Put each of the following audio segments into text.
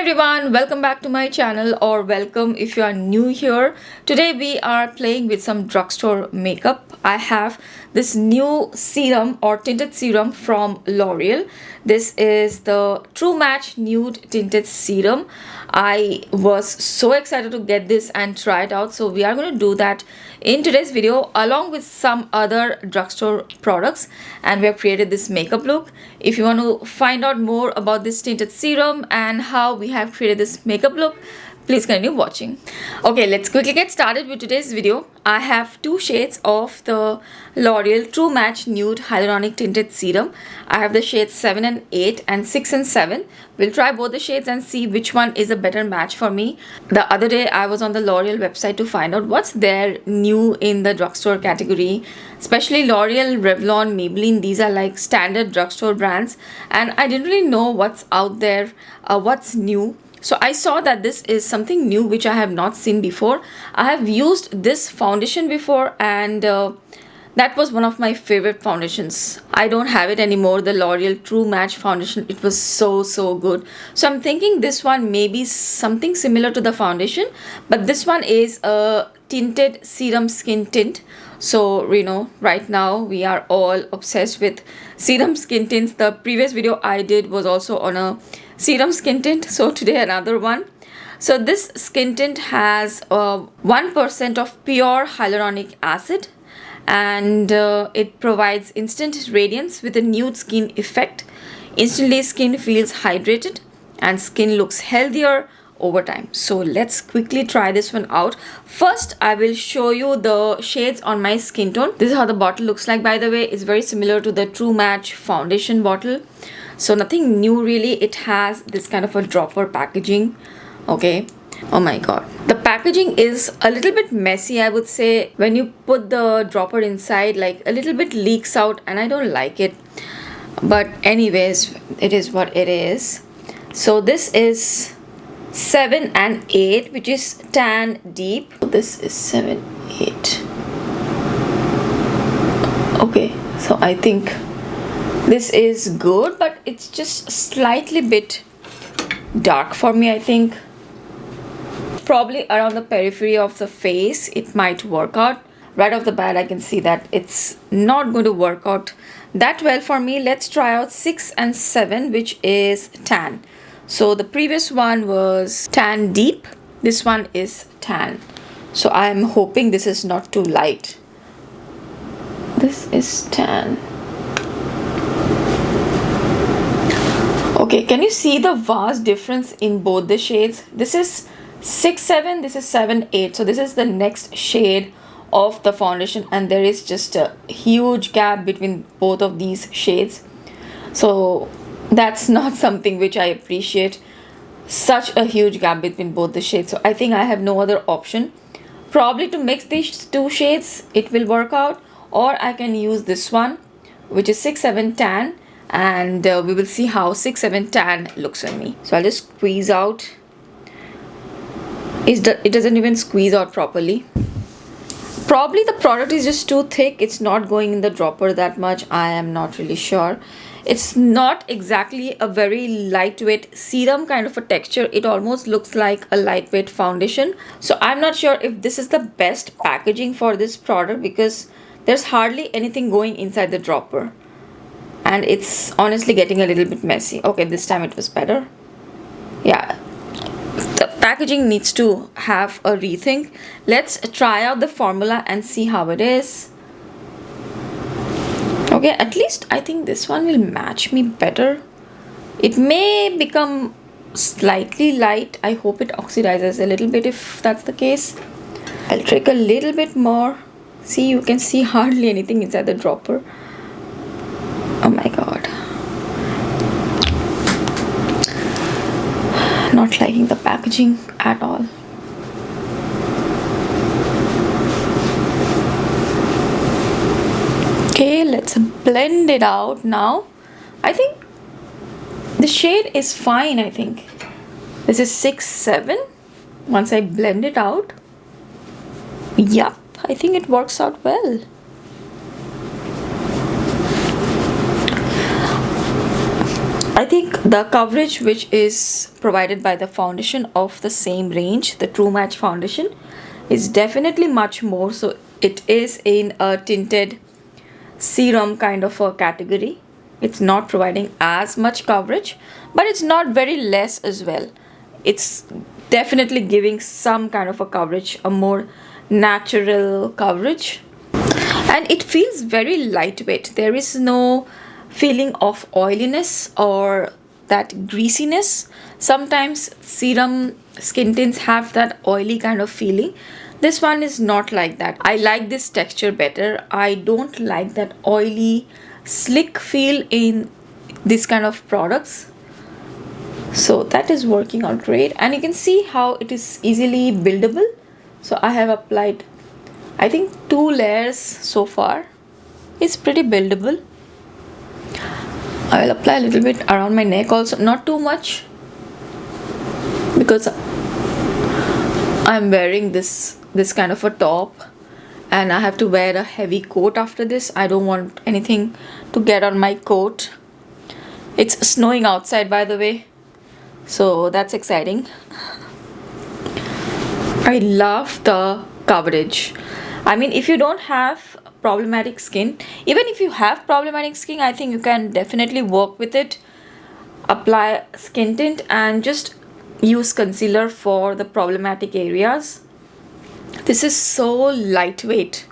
everyone, welcome back to my channel, or welcome if you are new here. Today we are playing with some drugstore makeup. I have this new serum or tinted serum from L'Oreal. This is the True Match Nude Tinted Serum. I was so excited to get this and try it out, so we are going to do that in today's video along with some other drugstore products, and we have created this makeup look. If you want to find out more about this tinted serum and how we have created this makeup look, please continue watching. Okay, let's quickly get started with today's video. I have two shades of the L'Oreal True Match Nude Hyaluronic Tinted Serum. I have the shades 7 and 8 and 6 and 7. We'll try both the shades and see which one is a better match for me. The other day I was on the L'Oreal website to find out what's there new in the drugstore category. Especially L'Oreal, Revlon, Maybelline, these are like standard drugstore brands, and I didn't really know what's out there, what's new. So I saw that this is something new which I have not seen before. I have used this foundation before, and that was one of my favorite foundations. I don't have it anymore, the L'Oreal True Match foundation. It was so good. So I'm thinking this one may be something similar to the foundation, but this one is a tinted serum skin tint. So you know, right now we are all obsessed with serum skin tints. The previous video I did was also on a serum skin tint, so today another one. So this skin tint has 1% of pure hyaluronic acid, and it provides instant radiance with a nude skin effect. Instantly skin feels hydrated and skin looks healthier over time. So let's quickly try this one out. First I will show you the shades on my skin tone. This is how the bottle looks like, by the way. It's very similar to the True Match foundation bottle, so nothing new really. It has this kind of a dropper packaging. Okay, oh my god, the packaging is a little bit messy, I would say. When you put the dropper inside, like a little bit leaks out, and I don't like it, but anyways, it is what it is. So this is 7 and 8, which is tan deep. This is 7, 8. Okay, so I think this is good, but it's just slightly bit dark for me. I think probably around the periphery of the face it might work out. Right off the bat I can see that it's not going to work out that well for me. Let's try out 6 and 7, which is tan. So the previous one was tan deep, this one is tan. So I'm hoping this is not too light. This is tan. Okay, can you see the vast difference in both the shades? This is 6, 7, this is 7, 8. So this is the next shade of the foundation, and there is just a huge gap between both of these shades. So that's not something which I appreciate, such a huge gap between both the shades. So I think I have no other option. Probably to mix these two shades it will work out, or I can use this one, which is 6, 7 tan, and we will see how 6, 7 tan looks on me. So I'll just squeeze out. It doesn't even squeeze out properly. Probably the product is just too thick. It's not going in the dropper that much. I am not really sure. It's not exactly a very lightweight serum kind of a texture. It almost looks like a lightweight foundation. So I'm not sure if this is the best packaging for this product, because there's hardly anything going inside the dropper, and it's honestly getting a little bit messy. Okay, this time it was better. Yeah, the packaging needs to have a rethink. Let's try out the formula and see how it is. Okay, at least I think this one will match me better. It may become slightly light. I hope it oxidizes a little bit if that's the case. I'll take a little bit more. See, you can see hardly anything inside the dropper. Oh my god. Not liking the packaging at all. Okay, let's blend it out now. I think the shade is fine. I think this is 6, 7. Once I blend it out, yep, I think it works out well. I think the coverage which is provided by the foundation of the same range, the True Match foundation, is definitely much more. So it is in a tinted serum kind of a category. It's not providing as much coverage, but it's not very less as well. It's definitely giving some kind of a coverage, a more natural coverage, and it feels very lightweight. There is no feeling of oiliness or that greasiness. Sometimes serum skin tints have that oily kind of feeling. This one is not like that. I like this texture better. I don't like that oily slick feel in this kind of products. So that is working out great, and you can see how it is easily buildable. So I have applied, I think, 2 layers so far. It's pretty buildable. I will apply a little bit around my neck also, not too much, because I'm wearing this kind of a top and I have to wear a heavy coat after this. I don't want anything to get on my coat. It's snowing outside, by the way, so that's exciting. I love the coverage. I mean, if you don't have problematic skin, even if you have problematic skin, I think you can definitely work with it. Apply skin tint and just use concealer for the problematic areas. This is so lightweight.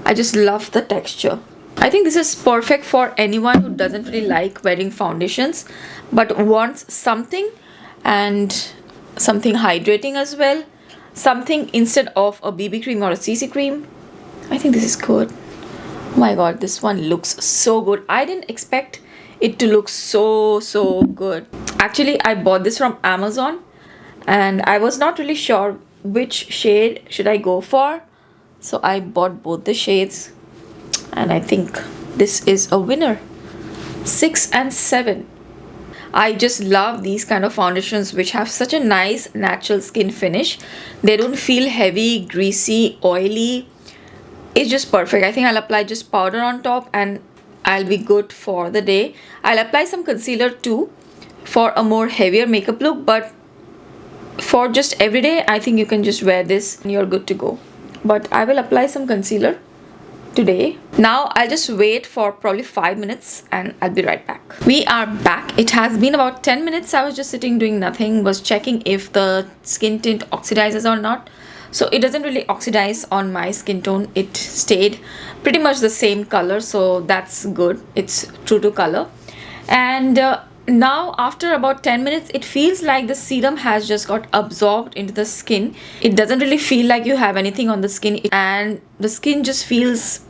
I just love the texture. I think this is perfect for anyone who doesn't really like wearing foundations but wants something, and something hydrating as well. Something instead of a BB cream or a CC cream. I think this is good. Oh my god, this one looks so good. I didn't expect it to look so good. Actually, I bought this from Amazon and I was not really sure which shade should I go for. So I bought both the shades and I think this is a winner. 6 and 7. I just love these kind of foundations which have such a nice natural skin finish. They don't feel heavy, greasy, oily. It's just perfect. I think I'll apply just powder on top and I'll be good for the day. I'll apply some concealer too for a more heavier makeup look, but for just everyday, I think you can just wear this and you're good to go. But I will apply some concealer today. Now I'll just wait for probably 5 minutes and I'll be right back. We are back. It has been about 10 minutes. I was just sitting doing nothing, was checking if the skin tint oxidizes or not. So it doesn't really oxidize on my skin tone. It stayed pretty much the same color, so that's good. It's true to color. And now after about 10 minutes, it feels like the serum has just got absorbed into the skin. It doesn't really feel like you have anything on the skin, and the skin just feels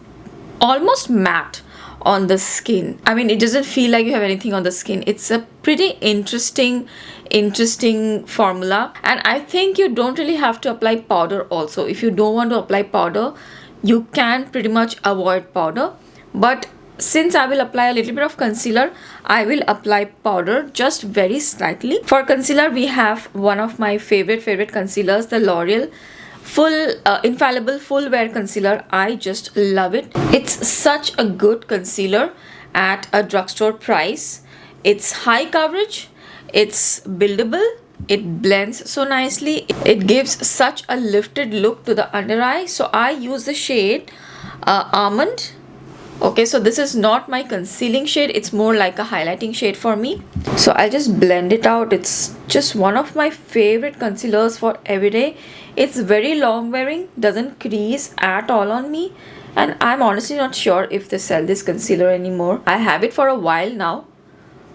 almost matte on the skin. I mean, it doesn't feel like you have anything on the skin. It's a pretty interesting formula, and I think you don't really have to apply powder also. If you don't want to apply powder, you can pretty much avoid powder, but since I will apply a little bit of concealer, I will apply powder just very slightly. For concealer, we have one of my favorite concealers, the L'Oreal Infallible Full Wear Concealer. I just love it. It's such a good concealer at a drugstore price. It's high coverage, it's buildable, it blends so nicely, it gives such a lifted look to the under eye. So I use the shade Almond. Okay, so this is not my concealing shade, it's more like a highlighting shade for me. So I'll just blend it out. It's just one of my favorite concealers for everyday. It's very long wearing, doesn't crease at all on me, and I'm honestly not sure if they sell this concealer anymore. I have it for a while now,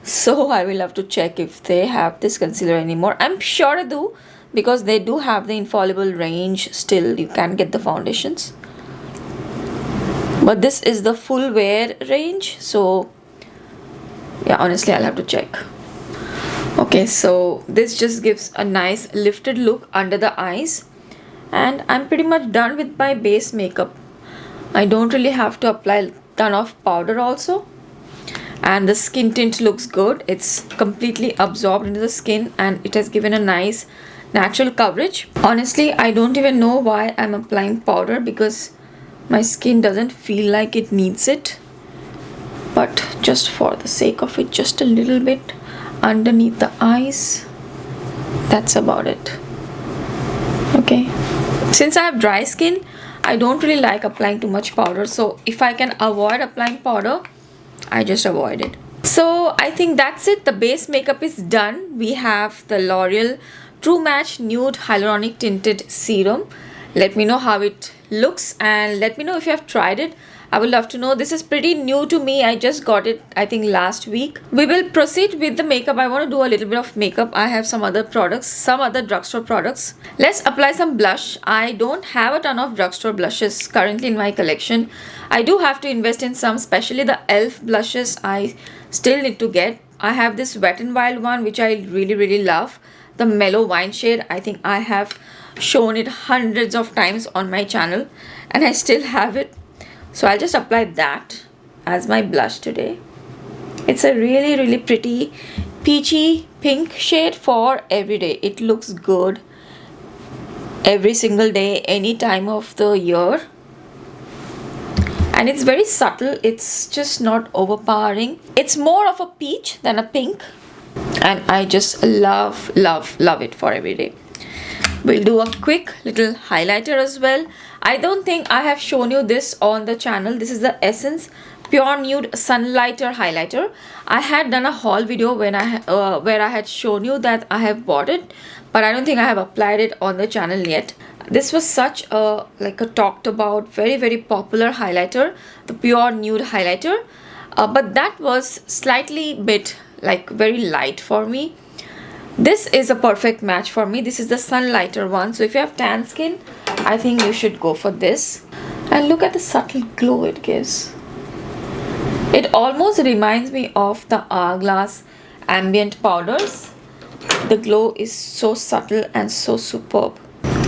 so I will have to check if they have this concealer anymore. I'm sure they do, because they do have the Infallible range still. You can get the foundations, but this is the full wear range, so yeah, honestly I'll have to check. Okay, so this just gives a nice lifted look under the eyes, and I'm pretty much done with my base makeup. I don't really have to apply a ton of powder also, and the skin tint looks good. It's completely absorbed into the skin and it has given a nice natural coverage. Honestly, I don't even know why I'm applying powder, because my skin doesn't feel like it needs it, but just for the sake of it, just a little bit underneath the eyes. That's about it. Okay, since I have dry skin, I don't really like applying too much powder, so if I can avoid applying powder, I just avoid it. So I think that's it. The base makeup is done. We have the L'Oreal True Match Nude Hyaluronic Tinted Serum. Let me know how it looks and let me know if you have tried it. I would love to know. This is pretty new to me. I just got it, I think, last week. We will proceed with the makeup. I want to do a little bit of makeup. I have some other products, some other drugstore products. Let's apply some blush. I don't have a ton of drugstore blushes currently in my collection. I do have to invest in some, especially the e.l.f. blushes. I still need to get. I have this Wet n Wild one, which I really love. The Mellow Wine shade. I think I have shown it hundreds of times on my channel and I still have it. So I'll just apply that as my blush today. It's a really pretty peachy pink shade for every day. It looks good every single day, any time of the year. And it's very subtle. It's just not overpowering. It's more of a peach than a pink. And I just love it for every day. We'll do a quick little highlighter as well. I don't think I have shown you this on the channel. This is the Essence Pure Nude Sunlighter Highlighter. I had done a haul video when where I had shown you that I have bought it, but I don't think I have applied it on the channel yet. This was such a talked about, very popular highlighter, the Pure Nude Highlighter, but that was slightly bit very light for me. This is a perfect match for me. This is the Sunlighter one. So if you have tan skin, I think you should go for this. And look at the subtle glow it gives. It almost reminds me of the Hourglass ambient powders. The glow is so subtle and so superb.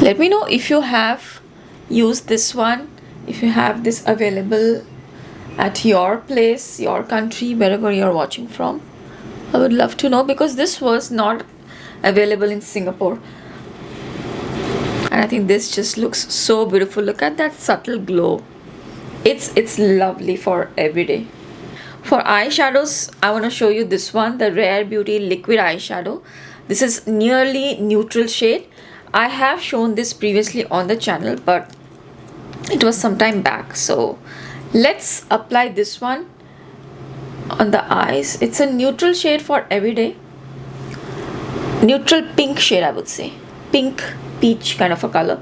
Let me know if you have used this one, if you have this available at your place, your country, wherever you're watching from. I would love to know because this was not available in Singapore. And I think this just looks so beautiful. Look at that subtle glow. It's lovely for every day. For eyeshadows, I want to show you this one, the Rare Beauty Liquid Eyeshadow. This is nearly neutral shade. I have shown this previously on the channel, but it was some time back. So let's apply this one on the eyes. It's a neutral shade for every day. Neutral pink shade, I would say. Pink peach kind of a color.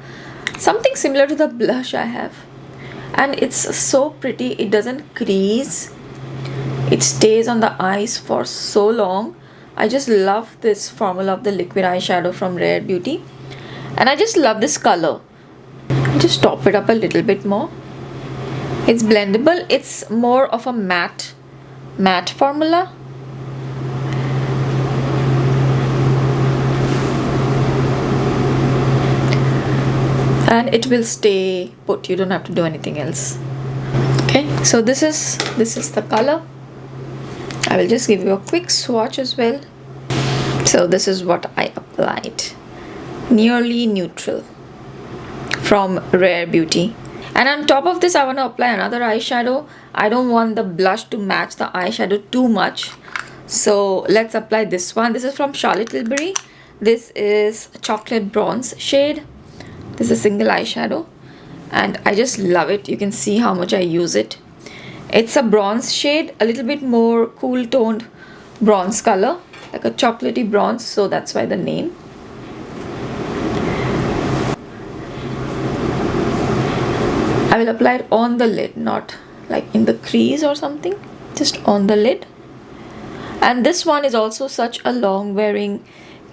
Something similar to the blush I have. And it's so pretty. It doesn't crease. It stays on the eyes for so long. I just love this formula of the liquid eyeshadow from Rare Beauty. And I just love this color. Just top it up a little bit more. It's blendable. It's more of a matte formula. And it will stay put. You don't have to do anything else. Okay, so this is the color. I will just give you a quick swatch as well. So this is what I applied. Nearly neutral from Rare Beauty. And on top of this, I want to apply another eyeshadow. I don't want the blush to match the eyeshadow too much. So let's apply this one. This is from Tilbury. This is a chocolate bronze shade. This is a single eyeshadow and I just love it. You can see how much I use it. It's a bronze shade, a little bit more cool toned bronze color, like a chocolatey bronze, so that's why the name. I will apply it on the lid, not like in the crease or something, just on the lid. And this one is also such a long wearing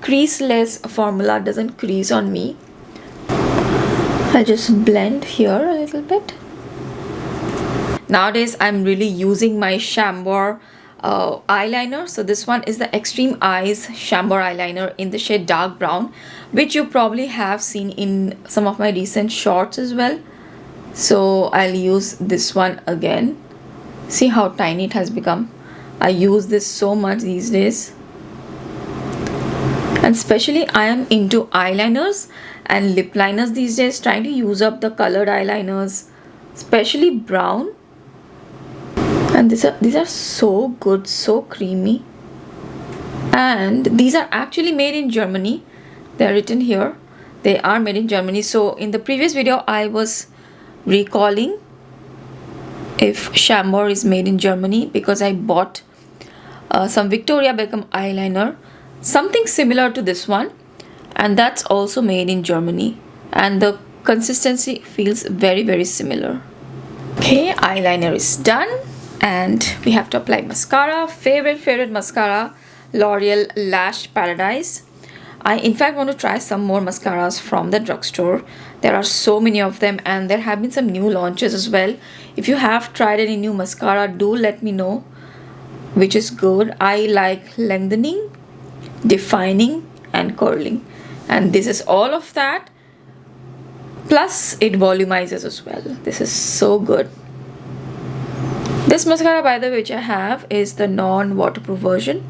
creaseless formula, doesn't crease on me. I'll just blend here a little bit. Nowadays I'm really using my Chambor eyeliner. So this one is the Xtreme Eyes Chambor eyeliner in the shade dark brown, which you probably have seen in some of my recent shorts as well. So I'll use this one again. See how tiny it has become. I use this so much these days. And especially I am into eyeliners and lip liners these days, trying to use up the colored eyeliners, especially brown. And these are so good, so creamy. And these are actually made in Germany. They're written here. They are made in Germany. So in the previous video, I was recalling if Chambor is made in Germany because I bought some Victoria Beckham eyeliner, something similar to this one, and that's also made in Germany, and the consistency feels very similar. Okay, eyeliner is done and we have to apply mascara. Favorite mascara, L'Oreal Lash Paradise. I in fact want to try some more mascaras from the drugstore. There are so many of them and there have been some new launches as well. If you have tried any new mascara, do let me know which is good. I like lengthening, defining and curling, and this is all of that, plus it volumizes as well. This is so good. This mascara, by the way, which I have is the non-waterproof version.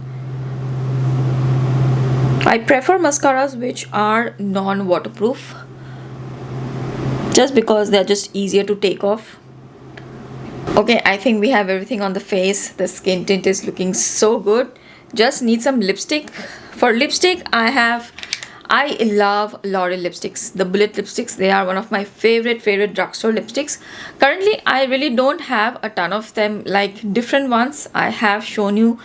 I prefer mascaras which are non-waterproof just because they're just easier to take off. Okay, I think we have everything on the face. The skin tint is looking so good. Just need some lipstick. For lipstick, I love L'Oreal lipsticks. The bullet lipsticks, they are one of my favorite drugstore lipsticks. Currently, I really don't have a ton of them, like different ones. I have shown you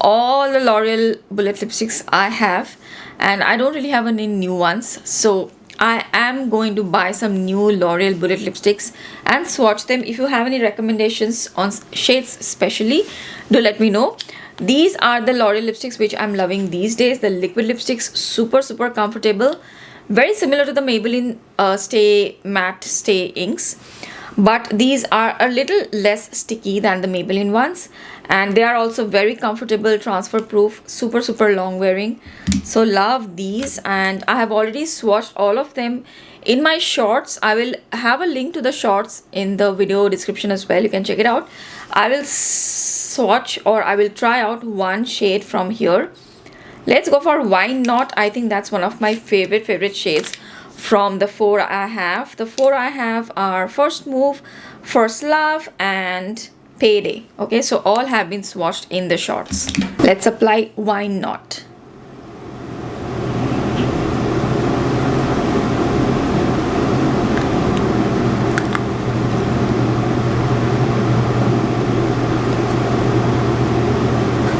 all the L'Oreal bullet lipsticks I have, and I don't really have any new ones. So I am going to buy some new L'Oreal bullet lipsticks and swatch them. If you have any recommendations on shades especially, do let me know. These are the L'Oreal lipsticks which I'm loving these days. The liquid lipsticks, super comfortable. Very similar to the Maybelline Stay Matte Stay inks. But these are a little less sticky than the Maybelline ones. And they are also very comfortable, transfer proof, super long wearing. So love these, and I have already swatched all of them in my shorts. I will have a link to the shorts in the video description as well. You can check it out. I will swatch, or I will try out one shade from here. Let's go for Why Not. I think that's one of my favorite shades from the four I have. The four I have are First Move, First Love and Payday. Okay, so all have been swatched in the shorts. Let's apply Why Not.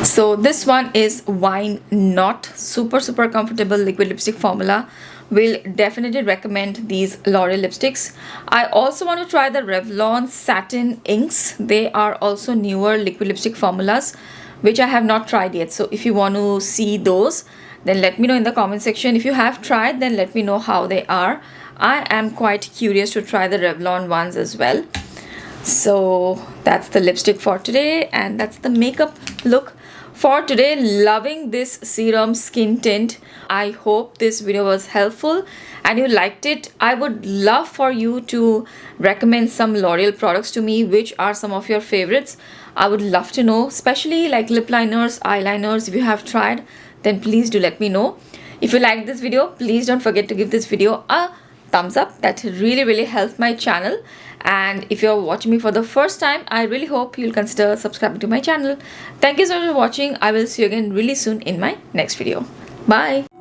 So this one is Why Not. Super comfortable liquid lipstick formula. Will definitely recommend these L'Oreal lipsticks. I also want to try the Revlon Satin Inks. They are also newer liquid lipstick formulas which I have not tried yet. So if you want to see those, then let me know in the comment section. If you have tried, then let me know how they are. I am quite curious to try the Revlon ones as well. So that's the lipstick for today, and that's the makeup look for today. Loving this serum skin tint. I hope this video was helpful and you liked it. I would love for you to recommend some L'Oreal products to me. Which are some of your favorites? I would love to know, especially like lip liners, eyeliners. If you have tried, then please do let me know. If you liked this video, please don't forget to give this video a thumbs up. That really helps my channel. And if you're watching me for the first time, I really hope you'll consider subscribing to my channel. Thank you so much for watching. I will see you again really soon in my next video. Bye.